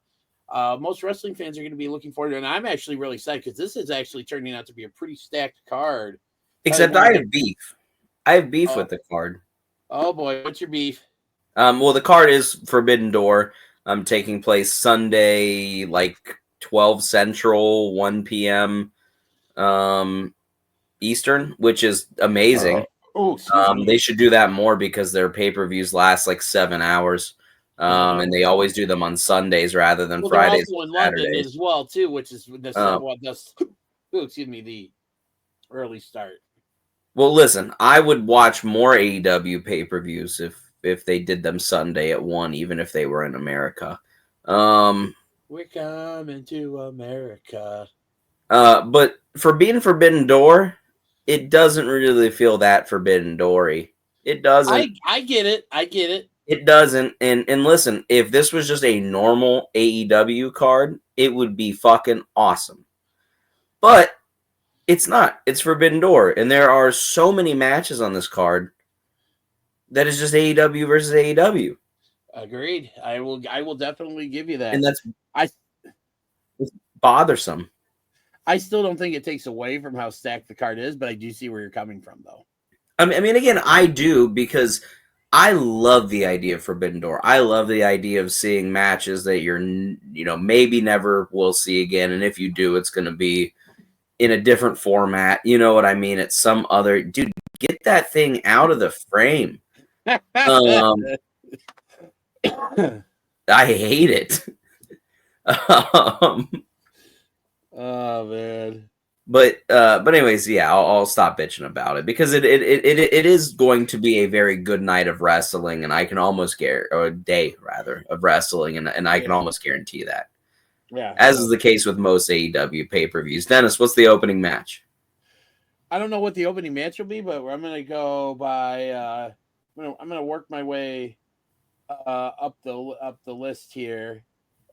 most wrestling fans are going to be looking forward to it. And I'm actually really excited because this is actually turning out to be a pretty stacked card. Except I have beef. I have beef with the card. Oh, boy. What's your beef? Well, the card is Forbidden Door. Taking place Sunday, 12 Central, 1 p.m. Eastern, which is amazing. They should do that more because their pay-per-views last 7 hours. And they always do them on Sundays rather than Fridays. Also in London as well, too, which is the early start. Well, listen, I would watch more AEW pay-per-views if they did them Sunday at 1, even if they were in America. We're coming to America. But for being Forbidden Door, it doesn't really feel that Forbidden Door-y. It doesn't. I get it. It doesn't. And listen, if this was just a normal AEW card, it would be fucking awesome. But it's not. It's Forbidden Door, and there are so many matches on this card that is just AEW versus AEW. Agreed. I will definitely give you that. And that's it's bothersome. I still don't think it takes away from how stacked the card is, but I do see where you're coming from, though. I mean, again, I do, because I love the idea of Forbidden Door. I love the idea of seeing matches that you're, maybe never will see again. And if you do, it's going to be in a different format. You know what I mean? It's some other dude. Get that thing out of the frame. I hate it. Oh man. But anyways, yeah, I'll stop bitching about it, because it is going to be a very good night of wrestling, and I can almost or a day rather of wrestling, and I can almost guarantee that. Yeah. As is the case with most AEW pay-per-views. Dennis, what's the opening match? I don't know what the opening match will be, but I'm gonna go by. I'm gonna work my way up the list here,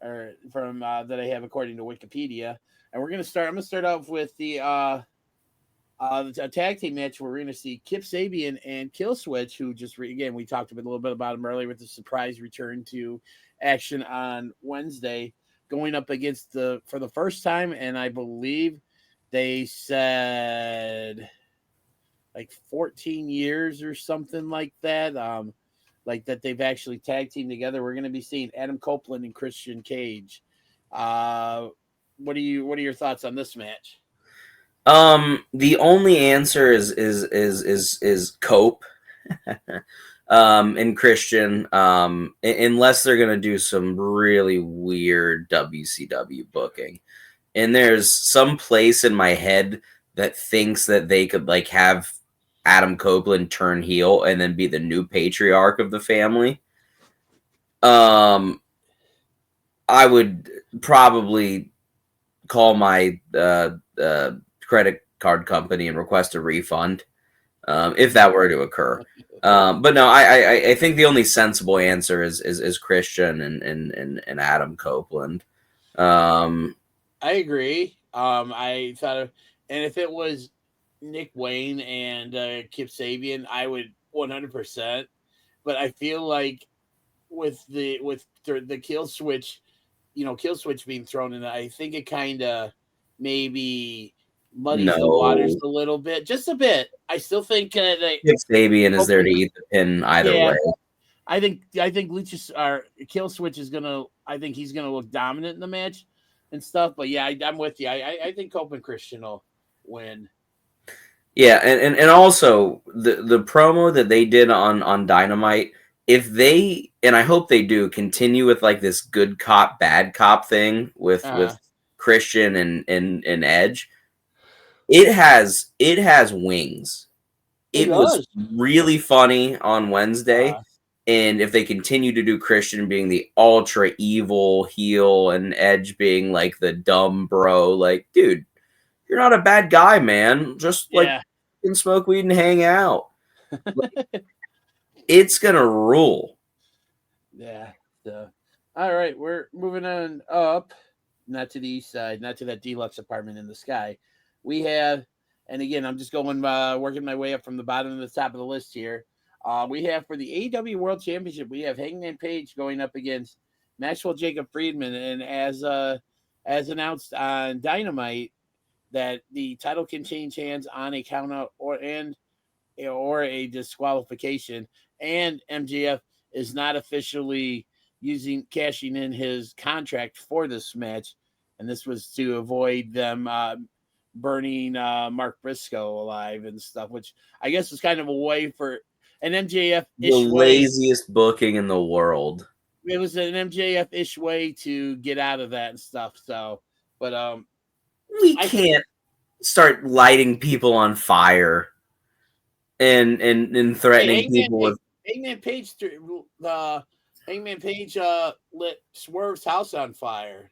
or from that I have according to Wikipedia. And I'm gonna start off with the tag team match where we're gonna see Kip Sabian and Killswitch, who just again we talked a little bit about him earlier with the surprise return to action on Wednesday, going up against for the first time, and I believe they said like 14 years or something like that. Like that they've actually tag teamed together. We're gonna be seeing Adam Copeland and Christian Cage. What are your thoughts on this match? The only answer is Cope and Christian, unless they're gonna do some really weird WCW booking. And there's some place in my head that thinks that they could like have Adam Copeland turn heel and then be the new patriarch of the family. I would probably call my credit card company and request a refund if that were to occur. But no, I think the only sensible answer is Christian and Adam Copeland. I agree. I thought of, and if it was Nick Wayne and Kip Sabian, I would 100%. But I feel like with the kill switch, kill switch being thrown in, I think it kind of maybe muddies the waters a little bit, just a bit. I still think Kip Sabian is there to eat the pin either way. I think Luchas or kill switch is gonna. I think he's gonna look dominant in the match and stuff. But yeah, I'm with you. I think Cope and Christian will win. Yeah, and also the promo that they did on Dynamite, if they, and I hope they do, continue with like this good cop, bad cop thing with Christian and Edge, it has wings. It was really funny on Wednesday. And if they continue to do Christian being the ultra evil heel and Edge being like the dumb bro, like, dude, you're not a bad guy, man. Just like can smoke weed and hang out. Like, it's gonna rule. Yeah. So, all right, we're moving on up, not to the east side, not to that deluxe apartment in the sky. We have, and again, I'm just going working my way up from the bottom to the top of the list here. We have for the AEW World Championship, we have Hangman Page going up against Maxwell Jacob Friedman, and as announced on Dynamite, that the title can change hands on a countout or a disqualification, and MJF is not officially cashing in his contract for this match, and this was to avoid them burning Mark Briscoe alive and stuff, which I guess was kind of a way for an MJF-ish the laziest booking in the world. It was an MJF-ish way to get out of that and stuff. So, but we can't start lighting people on fire and threatening people with Hangman Page. Hangman Page lit Swerve's house on fire.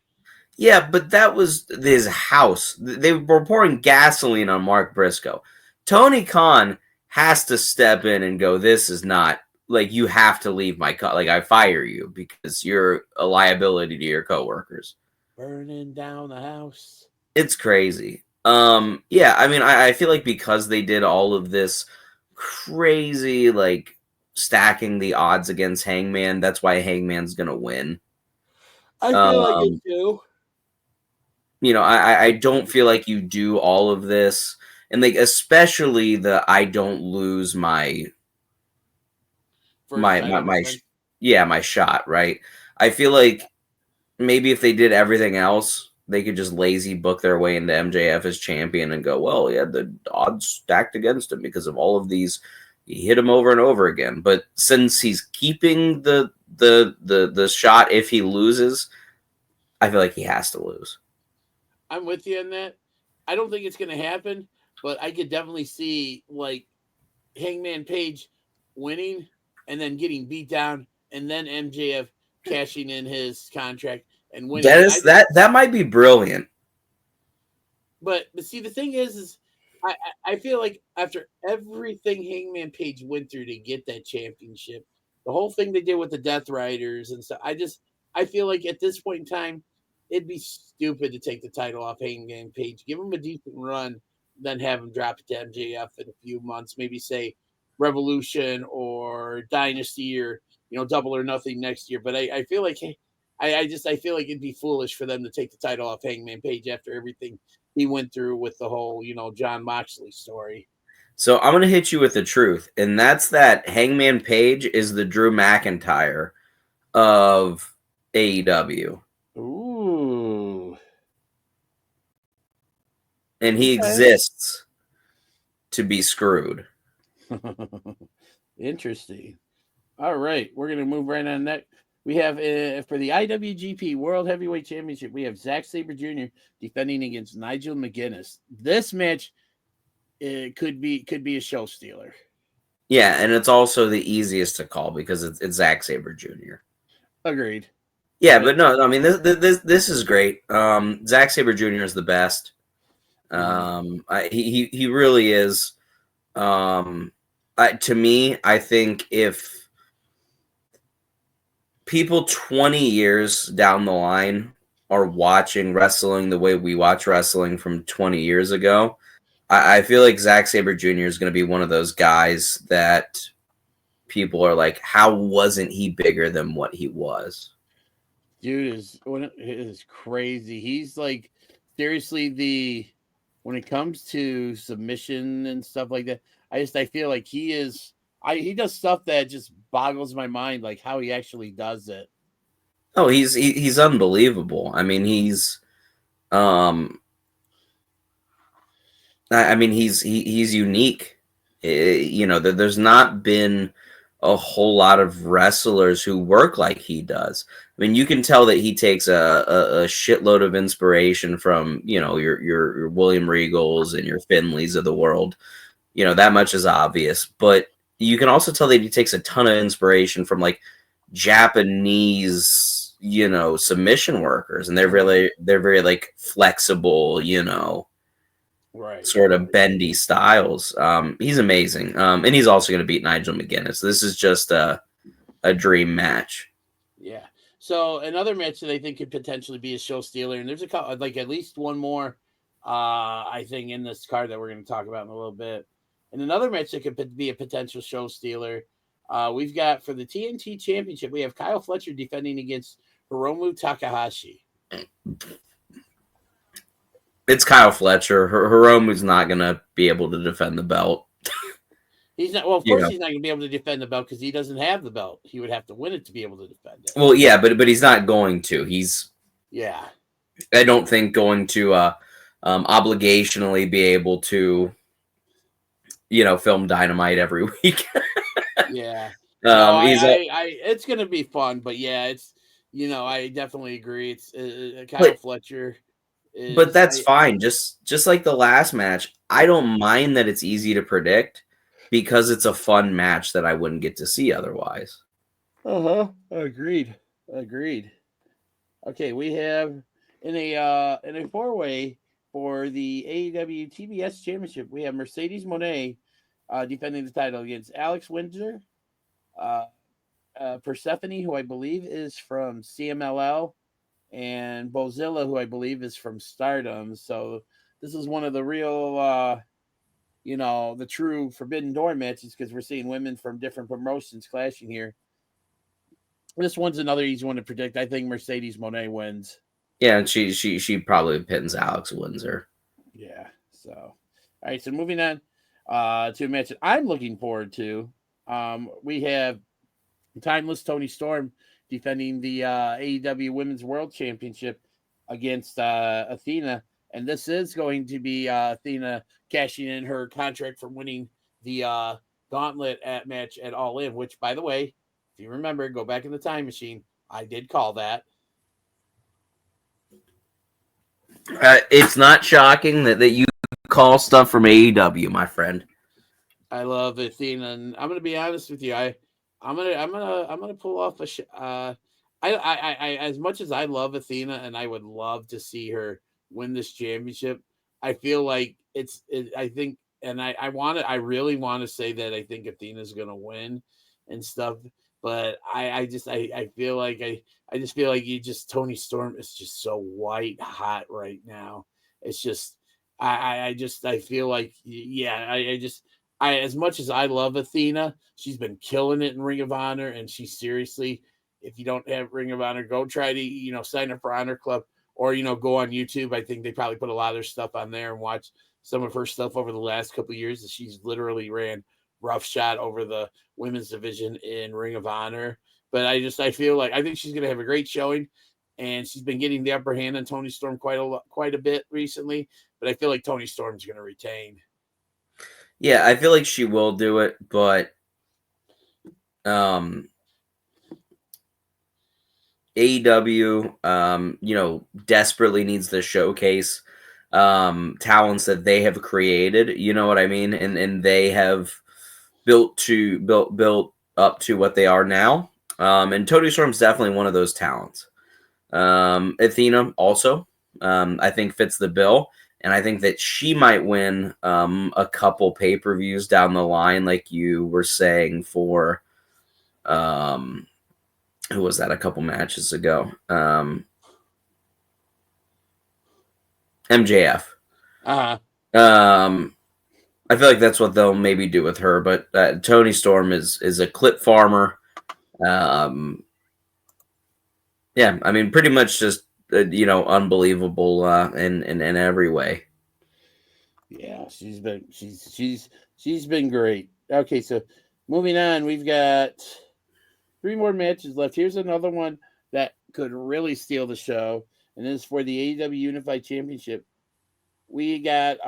Yeah, but that was his house. They were pouring gasoline on Mark Briscoe. Tony Khan has to step in and go, this is not like you have to leave my like I fire you because you're a liability to your coworkers. Burning down the house. It's crazy. Yeah, I mean, I feel like because they did all of this crazy, like stacking the odds against Hangman, that's why Hangman's gonna win. I feel like it too. You know, I don't feel like you do all of this, and like especially the I don't lose my my shot, right? I feel like maybe if they did everything else, they could just lazy book their way into MJF as champion and go, well, he had the odds stacked against him because of all of these. He hit him over and over again. But since he's keeping the shot if he loses, I feel like he has to lose. I'm with you on that. I don't think it's going to happen, but I could definitely see like Hangman Page winning and then getting beat down, and then MJF cashing in his contract and winning. Dennis, that might be brilliant. But see, the thing is I feel like after everything Hangman Page went through to get that championship, the whole thing they did with the Death Riders and stuff, I feel like at this point in time, it'd be stupid to take the title off Hangman Page. Give him a decent run, then have him drop it to MJF in a few months. Maybe say Revolution or Dynasty or Double or Nothing next year. But I feel like I feel like it'd be foolish for them to take the title off Hangman Page after everything he went through with the whole John Moxley story. So I'm gonna hit you with the truth, and that's that Hangman Page is the Drew McIntyre of AEW. Ooh. And he exists to be screwed. Interesting. All right, we're gonna move right on that. We have for the IWGP World Heavyweight Championship, we have Zack Sabre Jr. defending against Nigel McGuinness. This match could be a show stealer. Yeah, and it's also the easiest to call because it's Zack Sabre Jr. Agreed. Yeah, but no, I mean this is great. Zack Sabre Jr. is the best. He really is. To me, I think if people 20 years down the line are watching wrestling the way we watch wrestling from 20 years ago, I feel like Zack Sabre Jr. is going to be one of those guys that people are like, how wasn't he bigger than what he was? Dude is crazy. He's like seriously when it comes to submission and stuff like that, I feel like he does stuff that just boggles my mind, like how he actually does it. Oh, he's unbelievable. I mean, he's unique. There's not been a whole lot of wrestlers who work like he does. I mean, you can tell that he takes a shitload of inspiration from, your William Regals and your Finleys of the world. That much is obvious. But you can also tell that he takes a ton of inspiration from like Japanese, submission workers, and they're very like flexible, right, sort of bendy styles. He's amazing. And he's also going to beat Nigel McGuinness. This is just a dream match. Yeah. So another match that I think could potentially be a show stealer, and there's a couple, like at least one more, I think in this card that we're going to talk about in a little bit. And another match that could be a potential show stealer. We've got for the TNT Championship, we have Kyle Fletcher defending against Hiromu Takahashi. It's Kyle Fletcher. Hiromu's not going to be able to defend the belt. He's not. Well, of course, he's not going to be able to defend the belt because he doesn't have the belt. He would have to win it to be able to defend it. Well, yeah, but he's not going to. Yeah. I don't think going to obligationally be able to, film Dynamite every week. Yeah. It's going to be fun, but yeah, it's I definitely agree. It's Kyle Fletcher. But that's fine. Just like the last match, I don't mind that it's easy to predict because it's a fun match that I wouldn't get to see otherwise. Agreed. Okay, we have in a four-way for the AEW TBS Championship, we have Mercedes Moné defending the title against Alex Windsor, Persephone, who I believe is from CMLL, and Bozilla, who I believe is from Stardom. So this is one of the real, the true Forbidden Door matches because we're seeing women from different promotions clashing here. This one's another easy one to predict. I think Mercedes Moné wins. Yeah, and she probably pins Alex Windsor. Yeah. So, all right. So moving on to a match that I'm looking forward to. We have Timeless Toni Storm defending the AEW Women's World Championship against Athena. And this is going to be Athena cashing in her contract for winning the gauntlet match at All In, which, by the way, if you remember, go back in the time machine. I did call that. It's not shocking that you call stuff from AEW, my friend. I love Athena, and I'm gonna be honest with you. I'm gonna pull off I as much as I love Athena and I would love to see her win this championship, I feel like I think, and I really want to say that I think Athena's gonna win and stuff, but I feel like I just feel like Toni Storm is just so white hot right now. It's just I feel like as much as I love Athena, she's been killing it in Ring of Honor, and she seriously, if you don't have Ring of Honor, go try to, sign up for Honor Club or, go on YouTube. I think they probably put a lot of their stuff on there and watch some of her stuff over the last couple of years. She's literally ran roughshod over the women's division in Ring of Honor. But I feel like I think she's going to have a great showing, and she's been getting the upper hand on Toni Storm quite a bit recently. But I feel like Toni Storm's going to retain. Yeah, I feel like she will do it, but AEW, desperately needs to showcase talents that they have created. You know what I mean? And they have built up to what they are now. And Toni Storm's definitely one of those talents. Athena also, I think, fits the bill. And I think that she might win a couple pay-per-views down the line, like you were saying for who was that a couple matches ago? MJF. Uh-huh. I feel like that's what they'll maybe do with her, but Toni Storm is a clip farmer. Yeah, I mean, pretty much just unbelievable in every way. Yeah, she's been great. Okay, so moving on, we've got 3 more matches left. Here's another one that could really steal the show, and this is for the AEW Unified Championship. We got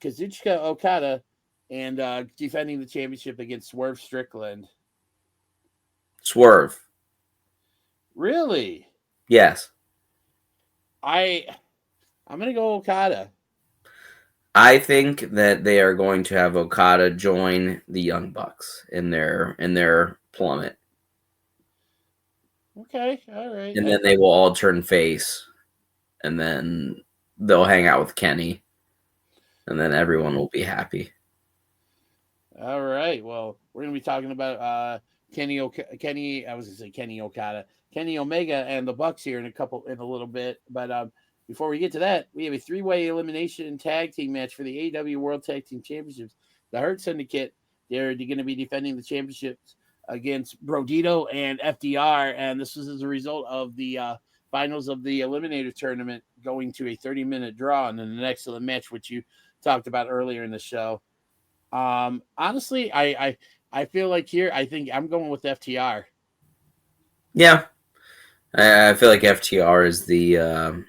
Kazuchika Okada and defending the championship against Swerve Strickland. Swerve. Really? Yes. I'm gonna go Okada. I think that they are going to have Okada join the Young Bucks in their plummet. Okay, all right. And then they will all turn face, and then they'll hang out with Kenny, and then everyone will be happy. All right. Well, we're gonna be talking about Kenny Omega and the Bucks here in a little bit. But before we get to that, we have a 3-way elimination tag team match for the AEW World Tag Team Championships. The Hurt Syndicate, they're going to be defending the championships against Brodito and FDR, and this is as a result of the finals of the Eliminator Tournament going to a 30-minute draw, and then the next of the match, which you talked about earlier in the show. Honestly, I feel like here, I think I'm going with FTR. Yeah, I feel like FTR is the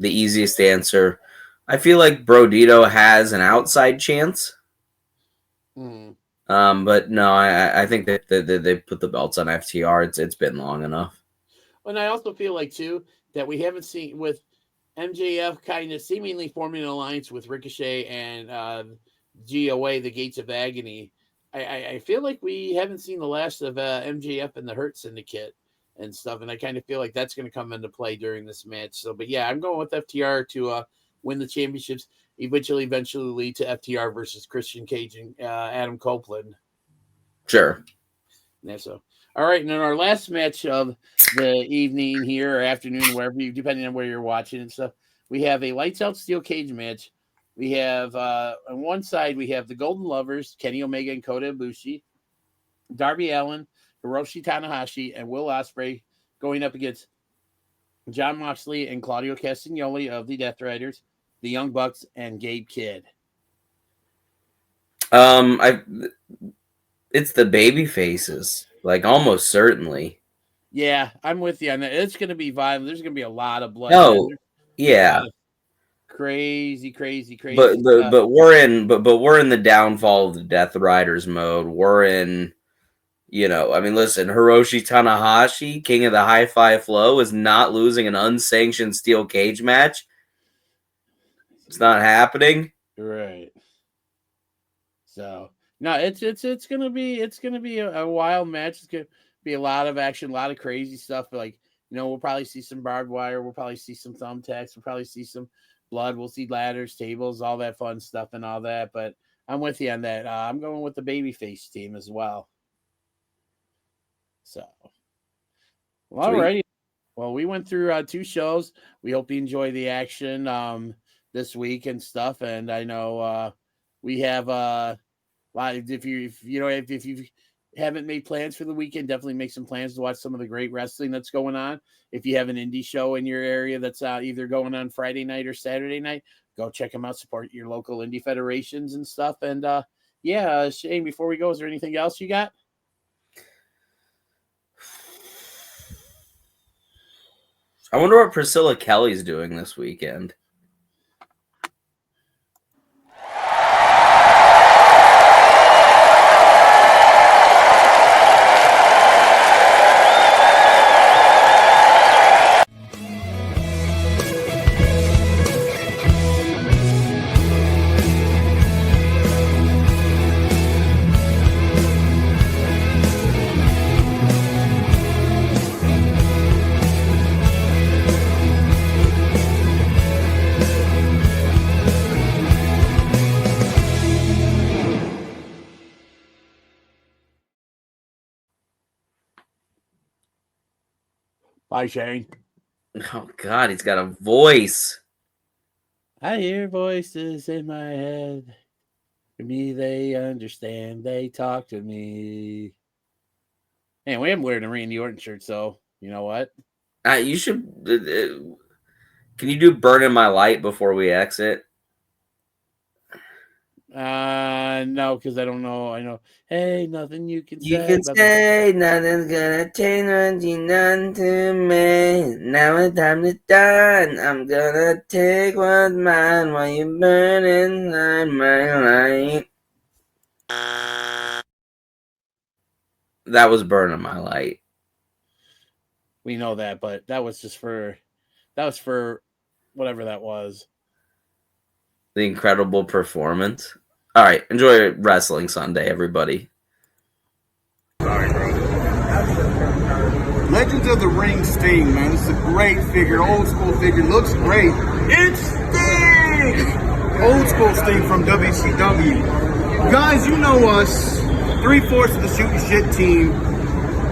easiest answer. I feel like Brodito has an outside chance. But no, I think that they put the belts on FTR. It's been long enough. And I also feel like too that we haven't seen with MJF kind of seemingly forming an alliance with Ricochet and GOA, the Gates of Agony. I feel like we haven't seen the last of MJF and the Hurt Syndicate and stuff, and I kind of feel like that's going to come into play during this match. So, but yeah, I'm going with FTR to win the championships, eventually lead to FTR versus Christian Cage and Adam Copeland. Sure. Yeah, so all right, and then our last match of the evening here or afternoon, wherever you, depending on where you're watching and stuff, we have a lights out steel cage match. We have on one side we have the Golden Lovers, Kenny Omega and Kota Ibushi, Darby Allin, Hiroshi Tanahashi, and Will Ospreay going up against Jon Moxley and Claudio Castagnoli of the Death Riders, the Young Bucks, and Gabe Kidd. It's the baby faces, like almost certainly. Yeah, I'm with you on that. It's going to be violent. There's going to be a lot of blood. No, yeah, crazy. But we're in the downfall of the Death Riders mode. We're in, I mean, listen, Hiroshi Tanahashi, King of the Hi-Fi Flow, is not losing an unsanctioned steel cage match. It's not happening. Right. So no, it's gonna be a wild match. It's gonna be a lot of action, a lot of crazy stuff. Like, we'll probably see some barbed wire, we'll probably see some thumbtacks, we'll probably see some blood, we'll see ladders, tables, all that fun stuff and all that. But I'm with you on that. I'm going with the babyface team as well. So, well, all righty. Well, we went through 2 shows. We hope you enjoy the action this week and stuff. And I know we have a lot. If you haven't made plans for the weekend, definitely make some plans to watch some of the great wrestling that's going on. If you have an indie show in your area that's either going on Friday night or Saturday night, go check them out. Support your local indie federations and stuff. And Shane, before we go, is there anything else you got? I wonder what Priscilla Kelly's doing this weekend. Bye, Shane. Oh, God, he's got a voice. I hear voices in my head. To me, they understand. They talk to me. Anyway, I'm wearing a Randy Orton shirt, so you know what? You should... can you do Burning My Light before we exit? No, because I don't know. I know. Hey, nothing you can say. You can say nothing's gonna change what you done to me. Now it's time to done. I'm gonna take what's mine while you burn inside my light. That was Burning My Light. We know that, but that was for whatever that was. The incredible performance. All right, enjoy Wrestling Sunday, everybody. Sorry, bro. Legends of the Ring Sting, man. This is a great figure, old school figure. Looks great. It's Sting! Old school Sting from WCW. Guys, you know us, 3/4 of the Shooting Shit team,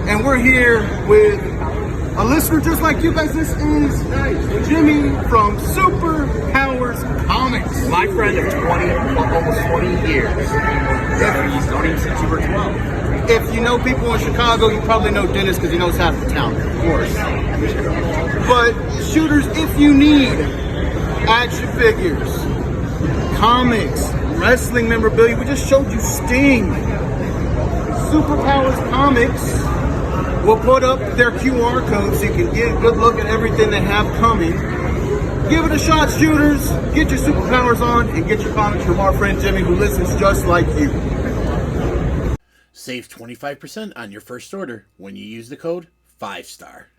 and we're here with a listener just like you guys. This is Jimmy from Super Powers Comics. My friend of almost 20 years. He's known him since you were 12. If you know people in Chicago, you probably know Dennis because he knows half the town, of course. But shooters, if you need action figures, comics, wrestling memorabilia, we just showed you Sting. Superpowers Comics will put up their QR code so you can get a good look at everything they have coming. Give it a shot, shooters. Get your superpowers on and get your comics from our friend Jimmy, who listens just like you. Save 25% on your first order when you use the code 5-STAR.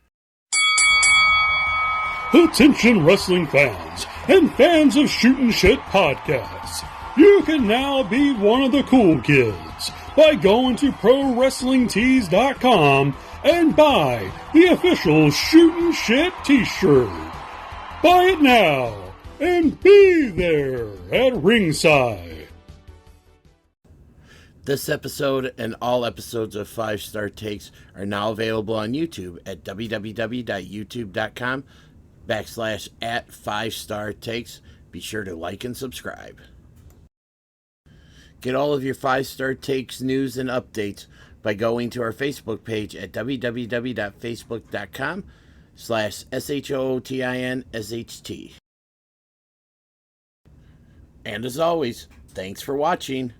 Attention wrestling fans and fans of Shootin' Shit podcasts. You can now be one of the cool kids by going to ProWrestlingTees.com and buy the official Shootin' Shit t-shirt. Buy it now and be there at ringside. This episode and all episodes of 5 Star Takes are now available on YouTube at www.youtube.com/@5 Star Takes. Be sure to like and subscribe. Get all of your 5 Star Takes news and updates by going to our Facebook page at www.facebook.com/SHOOTINSHT. And as always, thanks for watching.